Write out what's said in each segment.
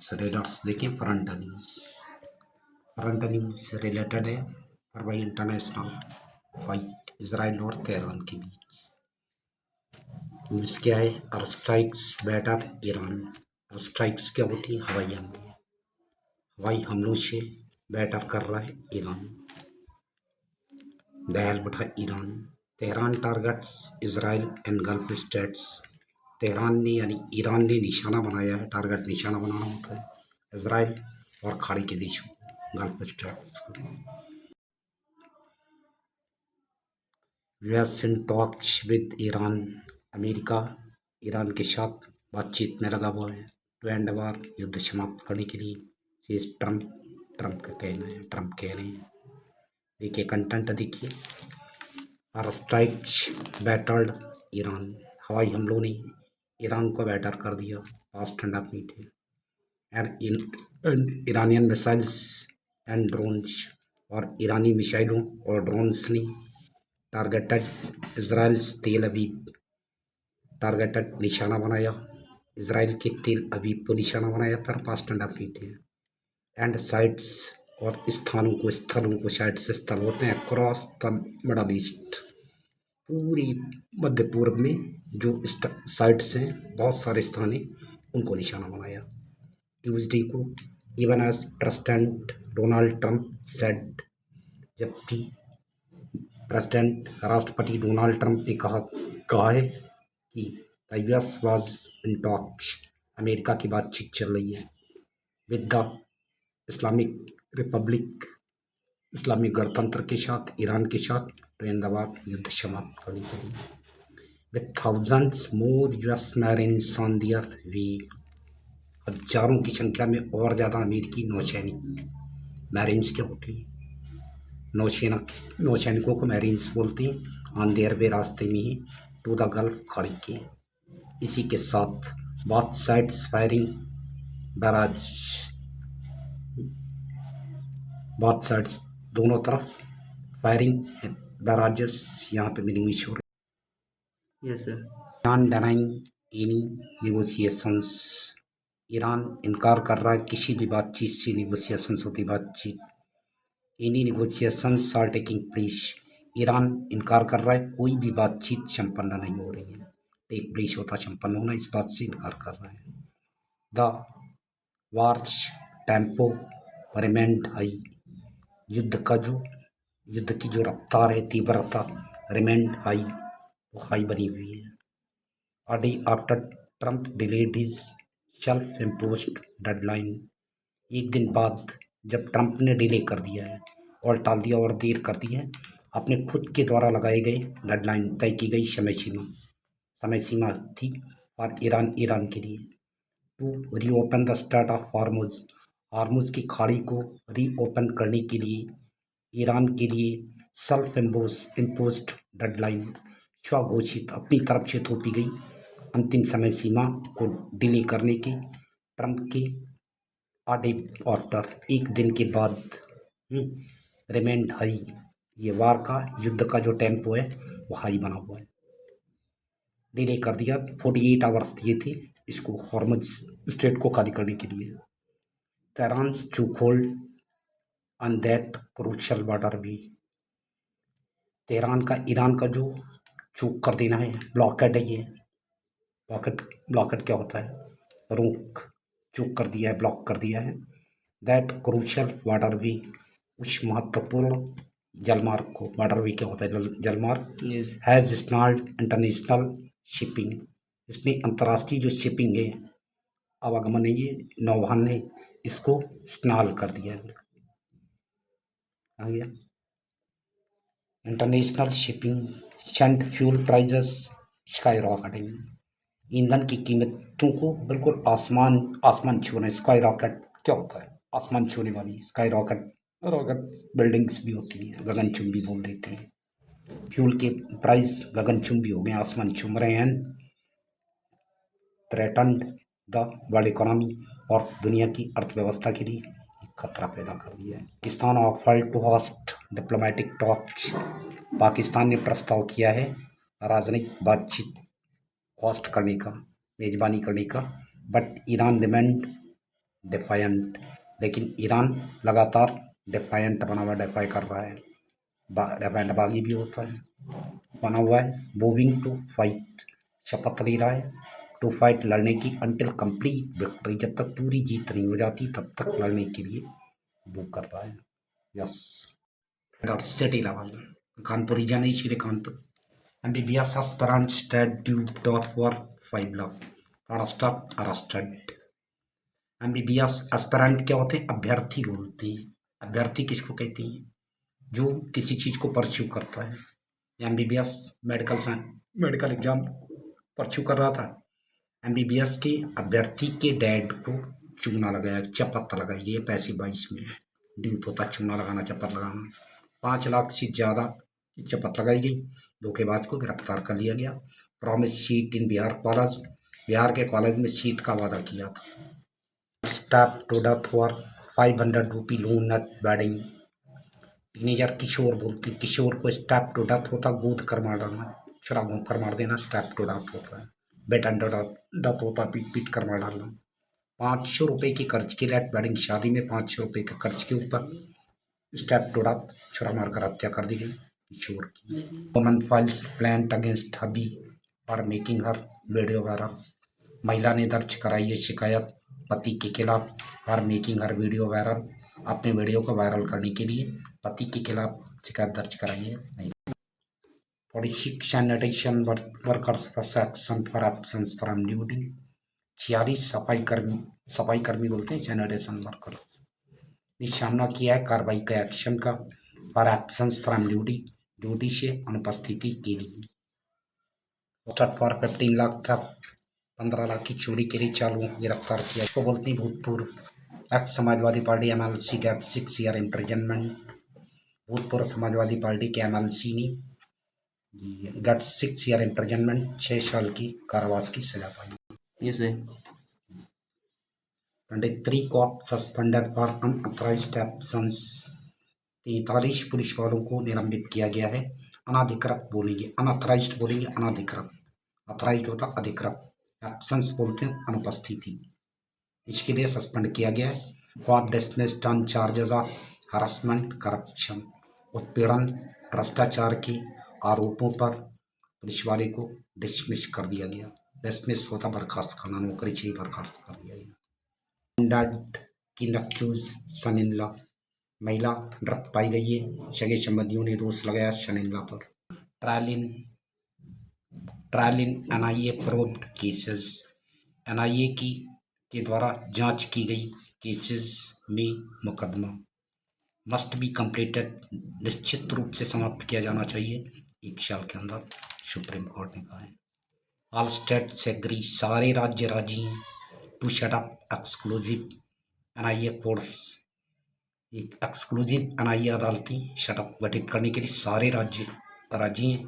News readers देखिए front news related है फरवरी इंटरनेशनल फाइट इसराइल और तेहरान के बीच। न्यूज़ क्या है? Air strikes batter Iran. Air strikes क्या होती है? हवाई हमलों से बैटर कर रहा है ईरान। दहल उठा Iran. Tehran targets Israel and gulf states. Tehran ने यानी ईरान ने निशाना बनाया है। टारगेट निशाना बनाना होता है इसराइल और खाड़ी के देशों को, गल्फ स्टेट्स को। US in talks with Iran. America Iran के साथ बातचीत में लगा हुआ है टू एंड वॉर, युद्ध समाप्त करने के लिए। ट्रंप का कहना है, ट्रंप कह रहे हैं। देखिए कंटेंट देखिए। Air strikes battered Iran. हवाई हमलों ने ईरान को बैटर कर दिया। पास्ट ठंडा मीट है। And Iranian missiles and drones. और ईरानी मिसाइलों और ड्रोन्स ने टारगेटेड इसराइल्स तेल अवीव। टारगेटेड निशाना बनाया इसराइल के तेल अवीव को निशाना बनाया। पर पास्ट ठंडा मीट है। एंड साइट्स और स्थलों को साइट से स्थल होते हैं अक्रॉस द मिडल ईस्ट। पूरी मध्य पूर्व में जो साइट्स हैं, बहुत सारे स्थान हैं, उनको निशाना बनाया। ट्यूसडे को even as president Donald Trump said. जबकि राष्ट्रपति डोनाल्ड ट्रंप ने कहा है कि the US was in talks. America की बातचीत चल रही है with the Islamic republic, Islamic गणतंत्र के साथ, ईरान के साथ, टू एंड द वॉर, युद्ध समाप्त करने के लिए। With thousands more US marines on the earth way. हजारों की संख्या में और ज़्यादा अमेरिकी नौसैनिक। मैरिन्स क्या होती है? नौसैनिकों को मैरिन्स बोलते हैं। ऑन देयर वे, रास्ते में ही, टू द गल्फ, खाड़ी के। इसी के साथ both sides firing barrage. Both sides, दोनों तरफ फायरिंग बैराजेस यहाँ पे मिनिमिश हो रही। Yes sir. Iran denying any negotiations. Iran इनकार कर रहा है किसी भी बातचीत से, नेगोशिएशंस होती बातचीत। Any negotiations are taking place. Iran इनकार कर रहा है कोई भी बातचीत संपन्न नहीं हो रही है। टेक प्लेस होता संपन्न होना, इस बात से इनकार कर रहा है। The wars tempo remained high. युद्ध की जो रफ्तार है, तीव्रता, रिमेंड हाई, वो हाई बनी हुई है। A day after Trump delayed his self-imposed deadline। एक दिन बाद जब ट्रंप ने डिले कर दिया है और टाल दिया और देर कर दी है अपने खुद के द्वारा लगाए गए डेडलाइन, तय की गई समय सीमा थी और ईरान के लिए। To reopen the strait of Hormuz की खाड़ी को रीओपन करने के लिए ईरान के लिए सेल्फ इम्पोज्ड डेडलाइन, स्वघोषित, अपनी तरफ से थोपी गई अंतिम समय सीमा को डिले करने की ट्रंप के आडे आफ्टर, एक दिन के बाद, रिमेंड हाई। ये वार का, युद्ध का जो टेम्पो है वो हाई बना हुआ है। डिले कर दिया, 48 आवर्स दिए थे इसको हॉर्मुज स्ट्रेट को खाली करने के लिए। Tehran's to hold on that crucial border भी। तेहरान का ईरान का जो चूक कर देना है, ब्लॉकेड है ये। ब्लॉकेड क्या होता है? रोक, चूक कर दिया है, ब्लॉक कर दिया है। दैट क्रूशियल बॉर्डर वे, उस महत्वपूर्ण जलमार्ग को। बॉर्डर वे क्या होता है? जलमार्ग। Has stalled international shipping. इसने अंतर्राष्ट्रीय जो शिपिंग है, आवागमन है, ये नौवहन ने इसको स्टॉल कर दिया है। आ गया international shipping sent fuel prices skyrocketing. ईंधन की कीमतों को बिल्कुल आसमान छूने। स्काई रॉकेट क्या होता है? आसमान छूने वाली। स्काई रॉकेट बिल्डिंग्स भी होती हैं, गगनचुंबी बोल देते हैं। फ्यूल के प्राइस गगनचुंबी हो गए, आसमान छू रहे हैं। थ्रेटन्ड द वर्ल्ड इकोनॉमी, और दुनिया की अर्थव्यवस्था के लिए खतरा पैदा कर दिया है। Pakistan offered to host diplomatic talks. Pakistan ने प्रस्ताव किया है राजनयिक बातचीत होस्ट करने का, मेजबानी करने का। बट ईरान रिमेंड डिफायंट, लेकिन ईरान लगातार डिफायंट बना हुआ, डिफाई कर रहा है। डिफायंट बागी भी होता है, बना हुआ है। मूविंग टू फाइट, शपथ ले रहा है। टू फाइट, लड़ने की। अंटिल कंप्लीट विक्ट्री, जब तक पूरी जीत नहीं हो जाती तब तक लड़ने के लिए वो कर रहा है। Yes, city level Kanpur region है, इसीलिए Kanpur. MBBS aspirant state due for 5 lakh, arrested। MBBS aspirant क्या होते हैं? अभ्यर्थी बोलते हैं। अभ्यर्थी किसको कहते हैं? जो किसी चीज को परस्यू करता है। MBBS मेडिकल एग्जाम परस्यू कर रहा था। MBBS के अभ्यर्थी के डैड को चूना लगाया, चपत लगाई गई, पैसे 22 में ड्यूट होता चूना लगाना, चपत लगाना। 5 लाख से ज्यादा की चपत लगाई गई। धोखेबाज को गिरफ्तार कर लिया गया। Promise seat in Bihar college, Bihar के कॉलेज में सीट का वादा किया था। Stabbed to death for 500 rupee loan at wedding. Teenager किशोर बोलते, किशोर को स्टैप टू डेथ होता, गोद कर मार डालना, छुरा घूम कर मार देना, स्टैप टू डेथ होता है। बेट एंड डेथ होता, पीट पीट कर मार डालना। 500 रुपए की कर्ज के लिए वेडिंग, शादी में 500 रुपए के कर्ज के ऊपर स्टैप टू डेथ, छुरा मारकर हत्या कर दी गई किशोर की। Woman files plant against hubby for making her video viral. महिला ने दर्ज कराई है शिकायत पति के खिलाफ for making her video viral, अपने वीडियो को वायरल करने के लिए पति के खिलाफ शिकायत दर्ज कराई है। 46 sanitation workers action for absence from duty. 46 सफाई कर्मी बोलते हैं सैनिटेशन वर्कर्स ने सामना किया है कार्रवाई का, एक्शन का, for absence from duty, duty से अनुपस्थिति के लिए। फॉर 15 लाख था, 15 लाख की चोरी के लिए चालुओं को गिरफ्तार किया। इसको बोलते हैं भूतपूर्व ex Samajwadi party MLC get 6 year imprisonment. भूतपूर्व समाजवादी पार्टी के MLC ने गेट 6 ईयर इम्प्रिजनमेंट, 6 साल की कारावास की सजा पाई। Yes, sir. 23 cop suspended for unauthorised absence. 43 police वालों को निलंबित किया गया है। अनाधिकृत बोलेंगे, अनऑथराइज्ड बोलेंगे अनाधिकृत, ऑथराइज्ड होता अधिकृत, एब्सेंस बोलते हैं अनुपस्थिति, इसके लिए सस्पेंड किया गया है। Cop dismissed on charges of harassment corruption, उत्पीड़न भ्रष्टाचार के आरोपों पर पुलिस वाले को डिसमिस कर दिया गया। डिसमिस होता बर्खास्त करना, नौकरी से ही बर्खास्त कर दिया गया। डैड की नक्यूज सन इन लॉ, महिला मृत पाई गई है, सगे संबंधियों ने दोष लगाया सन इन लॉ पर। Trial in NIA probed cases, NIA के द्वारा जांच की गई केसेस में मुकदमा मस्ट बी कंप्लीटेड, निश्चित रूप से समाप्त किया जाना चाहिए 1 साल के अंदर, सुप्रीम कोर्ट ने कहा है। ऑल स्टेट्स एग्री, सारे राज्य राजी हैं to set up exclusive NIA courts, एक एक्सक्लूसिव NIA अदालती सेटअप गठित करने के लिए सारे राज्य राजी हैं,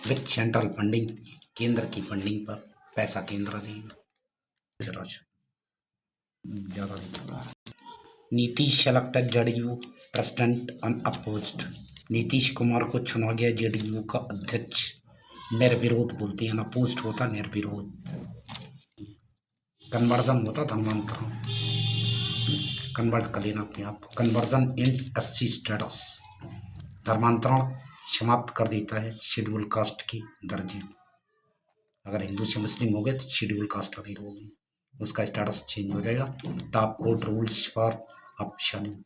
विथ सेंट्रल फंडिंग, केंद्र की फंडिंग पर पैसा केंद्र देगा। ज़्यादा Nitish selected JDU president unopposed, Nitish Kumar को चुना गया JDU का अध्यक्ष, निर्विरोध बोलते हैं, अनअपोज्ड होता निर्विरोध। कन्वर्जन होता धर्मांतरण, कन्वर्ट कर लेना अपने आप। कन्वर्जन एंड्स SC स्टेटस, धर्मांतरण समाप्त कर देता है शेड्यूल कास्ट की दर्जे। अगर हिंदू से मुस्लिम हो गए तो शेड्यूल कास्ट अधीन होगी, उसका स्टेटस चेंज हो जाएगा। Top court rules for absolute,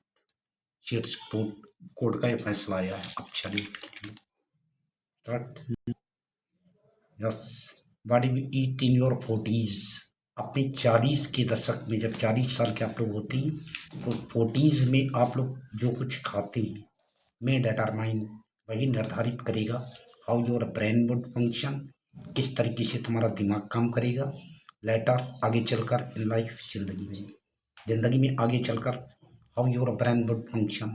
states court का ये फैसला आया है एब्सोल्यूट के लिए। Yes, what do you eat in your 40s, अपने 40 के दशक में, जब 40 साल के आप लोग होते हैं तो 40s में आप लोग जो कुछ खाते हैं में डिटरमाइन, वही निर्धारित करेगा how your brain would function, किस तरीके से तुम्हारा दिमाग काम करेगा। लेटर आगे चलकर इन लाइफ, जिंदगी में आगे चलकर how your brain would function,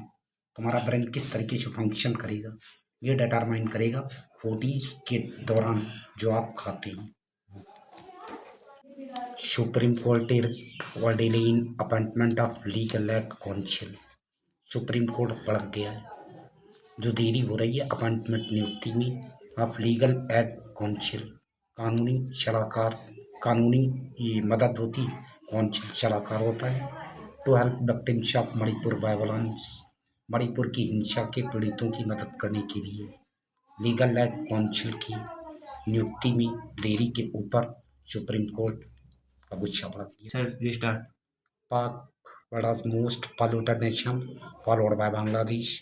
तुम्हारा ब्रेन किस तरीके से फंक्शन करेगा, ये डिटरमाइन करेगा 40s के दौरान जो आप खाते हैं। Supreme court delaying appointment of legal aid council, supreme court भड़क गया है, जो देरी हो रही है अपॉइंटमेंट नियुक्ति में ऑफ लीगल एड काउंसिल, कानूनी सलाहकार, कानूनी ये मदद होती, काउंसिल सलाहकार होता है। To help victims of Manipur violence, Manipur की हिंसा के पीड़ितों की मदद करने के लिए लीगल एड काउंसिल की नियुक्ति में देरी के ऊपर सुप्रीम कोर्ट का गुस्सा बढ़ा दिया। Sir restart. Pak world most polluted nation followed by Bangladesh.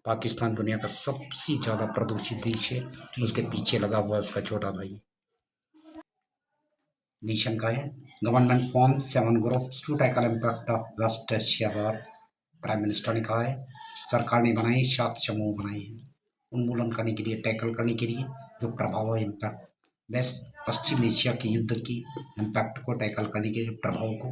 Pakistan दुनिया का सबसे ज़्यादा प्रदूषित देश है, उसके पीछे लगा हुआ है उसका छोटा भाई। नेशन का है। Government form 7 groups to tackle impact of West Asia war. Prime minister ने कहा है सरकार ने बनाए 7 समूह बनाए हैं उन्मूलन करने के लिए, टैकल करने के लिए जो प्रभाव है इम्पैक्ट वेस्ट पश्चिम एशिया के युद्ध की इम्पैक्ट को टैकल करने के लिए, प्रभाव को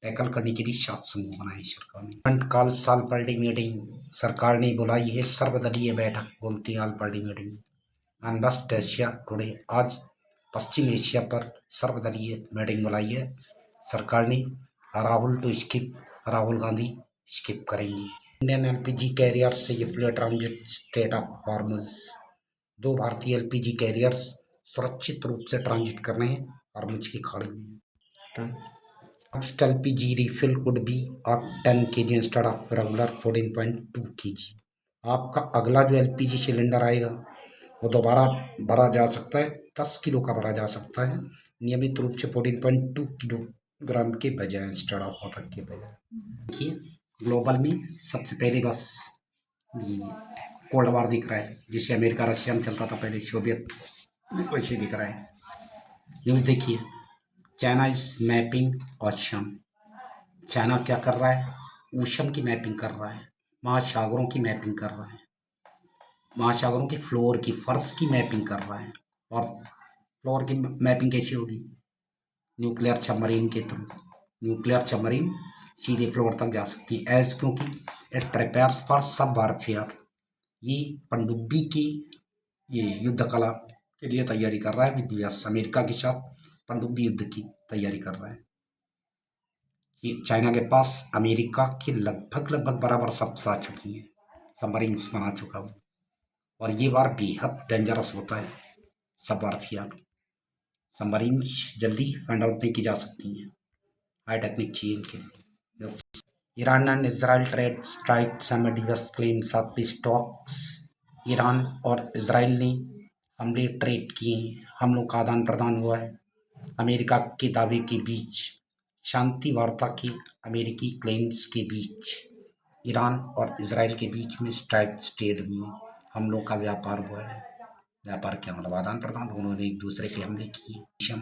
टैकल करने के लिए 7 समूह बनाए सरकार ने। काल साल पार्टी मीटिंग, सरकार ने बुलाई है सर्वदलीय बैठक, बोलती है all party meeting on West Asia today. आज पश्चिम एशिया पर सर्वदलीय मीटिंग बुलाई है सरकार ने। राहुल गांधी स्किप करेंगे। इंडियन एलपीजी कैरियर्स से ये plate transit state of Hormuz. 2 भारतीय एलपीजी कैरियर्स सुरक्षित रूप से ट्रांजिट कर रहे हैं हॉर्मुज की खाड़ी में। Next LPG refill could be at 10 kg instead of regular 14.2 kg। आपका अगला जो एलपीजी सिलेंडर आएगा वो दोबारा भरा जा सकता है, 10 किलो का भरा जा सकता है नियमित रूप से 14.2 किलोग्राम के बजाय, इंस्टेड ऑफ पौधक के बजाय। देखिए ग्लोबल में सबसे पहले बस कोल्ड वार दिख रहा है, जिससे अमेरिका रशिया में चलता था पहले, सोवियत वैसे दिख रहा है। न्यूज़ देखिए, China is mapping ocean. China क्या कर रहा है? ओशन की मैपिंग कर रहा है, महासागरों की मैपिंग कर रहा है, महासागरों के फ्लोर की, फर्श की मैपिंग कर रहा है। और फ्लोर की मैपिंग कैसी होगी? न्यूक्लियर सबमरीन के थ्रू। न्यूक्लियर सबमरीन सीधे फ्लोर तक जा सकती है एज, क्योंकि इट प्रिपेयर्स फॉर सब वारफेयर। ये पनडुब्बी की ये युद्ध कला के लिए तैयारी कर रहा है विद यूएस, अमेरिका के साथ पनडुब्बी युद्ध की तैयारी कर रहा है। कि चाइना के पास अमेरिका के लगभग बराबर शब्द आ चुकी हैं, सबमरीन्स बना चुका हूँ। और ये वार बेहद डेंजरस होता है, सब वारफेयर। सबमरीन्स जल्दी फाइंड आउट नहीं की जा सकती हैं, हाई टेक्निक चाहिए इनके लिए। Iran and Israel trade strikes and US claims of peace talks. Iran और इजराइल ने हमले ट्रेड किए, हमलों का आदान प्रदान हुआ है अमेरिका के दावे के बीच, शांति वार्ता के अमेरिकी क्लेम्स के बीच। ईरान और इजराइल के बीच में स्ट्राइक ट्रेड में हमलों का व्यापार हुआ है। व्यापार क्या मतलब? आदान प्रदान, उन्होंने एक दूसरे पे हमले किए।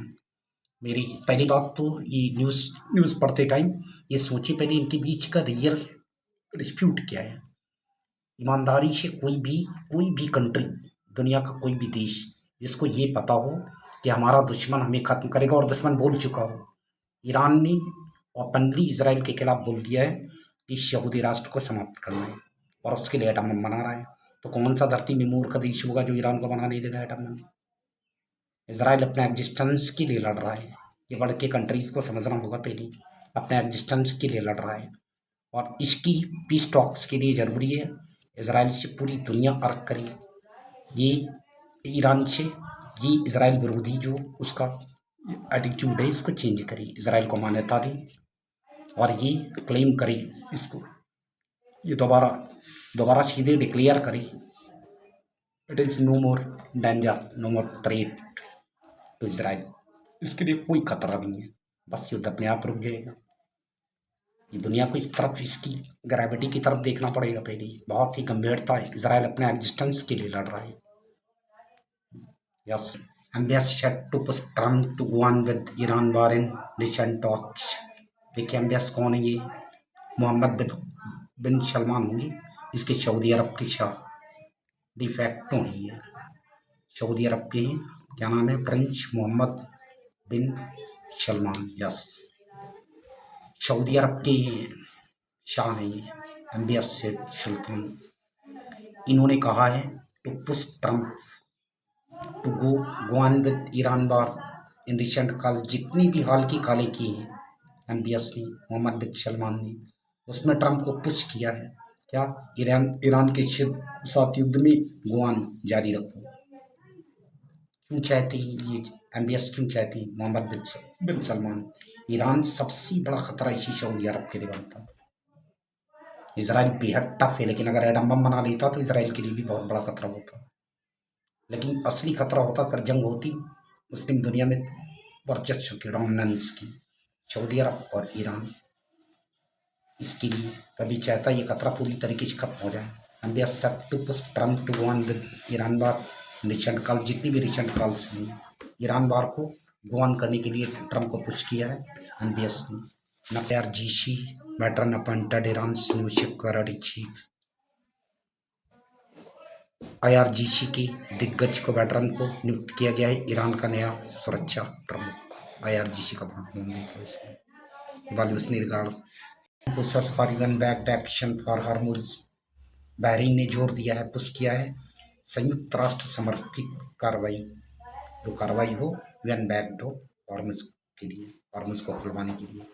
मेरी पहली बात तो ये न्यूज़ पढ़ते टाइम ये सोचिए पहले इनके बीच का रियल डिस्प्यूट क्या है। ईमानदारी से कोई भी कंट्री, दुनिया का कोई भी देश जिसको ये पता हो कि हमारा दुश्मन हमें खत्म करेगा और दुश्मन बोल चुका हो। ईरान ने ओपनली इजराइल के खिलाफ बोल दिया है कि सऊदी राष्ट्र को समाप्त करना है और उसके लिए एटम बम बना रहा है। तो कौन सा धरती में मूर्ख देश होगा जो ईरान को बना नहीं देगा एटम बम? इजराइल अपने एग्जिस्टेंस के लिए लड़ रहा है, ये वर्ल्ड के कंट्रीज को समझना होगा पहले, अपने एग्जिस्टेंस के लिए लड़ रहा है। और इसकी पीस टॉक्स के लिए ज़रूरी है इजराइल से पूरी दुनिया अर्क करे, ये ईरान से, ये इजराइल विरोधी जो उसका एटीट्यूड है इसको चेंज करे, इजराइल को मान्यता दे और ये क्लेम करे इसको, ये दोबारा सीधे डिक्लेयर करे it is no more danger, no more threat to Israel. इसके लिए कोई खतरा नहीं है, बस युद्ध अपने आप रुक जाएगा। ये दुनिया को इस तरफ, इसकी ग्रेविटी की तरफ देखना पड़ेगा पहले, बहुत ही गंभीरता है। इजराइल अपने एग्जिस्टेंस के लिए लड़ रहा है। Yes, MBS said to push Trump to go on with Iran war in recent talks। देखिए MBS कौन है? ये मोहम्मद बिन सलमान होंगे, इसके सऊदी अरब के शाह डिफैक्टो हैं ये, सऊदी अरब के हैं। क्या नाम है? Prince Mohammed bin Salman. Yes, Saudi Arabia के शाह हैं ये, MBS सुल्तान। इन्होंने कहा है to push Trump to go on with Iran war in recent call. जितनी भी हाल की कॉलें की हैं MBS ने, मोहम्मद बिन सलमान ने, उसमें ट्रम्प को पुश किया है क्या? ईरान के साथ युद्ध में गो ऑन, जारी रखो। क्यों चाहती ये MBS, क्यों चाहती मोहम्मद बिन सलमान ईरान सबसे बड़ा खतरा इसी सऊदी अरब के लिए बनता है। इसराइल बेहद टफ है, लेकिन अगर एटम बम बना लेता तो इसराइल के लिए भी बहुत बड़ा खतरा होता। लेकिन असली खतरा होता अगर जंग होती मुस्लिम दुनिया में वर्चस्व की, डोमिनेंस की, सऊदी अरब और ईरान। इसके लिए कभी चाहता ये खतरा पूरी तरीके से खत्म हो जाए। And we are set to push Trump to go on with Iran war. Recent call, जितनी भी रिसेंट कॉल्स हुई, ईरान वार को गो ऑन करने के लिए ट्रम्प को पुश किया है। And we are IRGC veteran appointed Iran's new security chief। IRGC की दिग्गज को, वेटरन को नियुक्त किया गया है ईरान का नया सुरक्षा प्रमुख। IRGC का फुल फॉर्म देखो इसमें, evaluation regard pushes for even backed action for Hormuz. Bahrain ने जोर दिया है, पुश किया है संयुक्त राष्ट्र समर्थित कार्रवाई, जो कार्रवाई हो वन बैक्ड हो हॉर्मुज के लिए, हॉर्मुज को खुलवाने के लिए।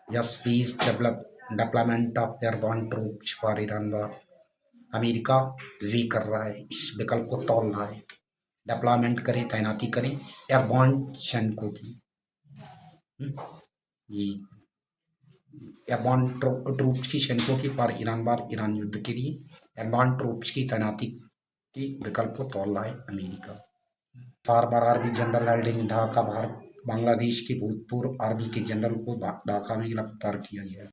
Yes please development of airborne troops for Iran war. America भी कर रहा है, इस विकल्प को तौल रहा है। डेप्लॉयमेंट करें, तैनाती करें एयरबॉर्न सैनिकों की, ये एयरबॉर्न ट्रूप्स की, सैनिकों की फॉर ईरान वार, ईरान युद्ध के लिए एयरबॉर्न ट्रूप्स की तैनाती के विकल्प को तौल रहा है America. Farmer army general held in Dhaka, Bangladesh के भूतपूर्व आर्मी के जनरल को ढाका में गिरफ्तार किया गया।